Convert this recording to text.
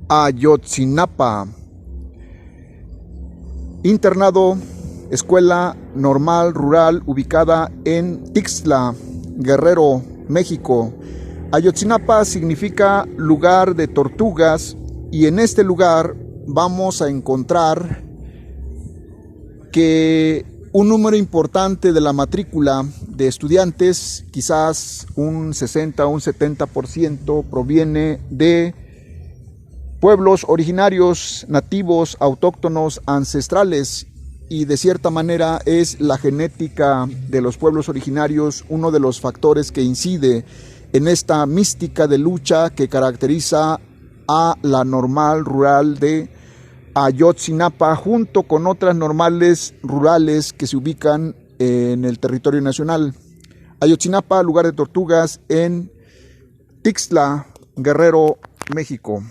Ayotzinapa. Internado, escuela normal rural ubicada en Tixla, Guerrero, México. Ayotzinapa significa lugar de tortugas y en este lugar vamos a encontrar que un número importante de la matrícula de estudiantes, quizás un 60 o un 70%, proviene de pueblos originarios, nativos, autóctonos, ancestrales, y de cierta manera es la genética de los pueblos originarios uno de los factores que incide en esta mística de lucha que caracteriza a la normal rural de Ayotzinapa, junto con otras normales rurales que se ubican en el territorio nacional. Ayotzinapa, lugar de tortugas en Tixla, Guerrero, México.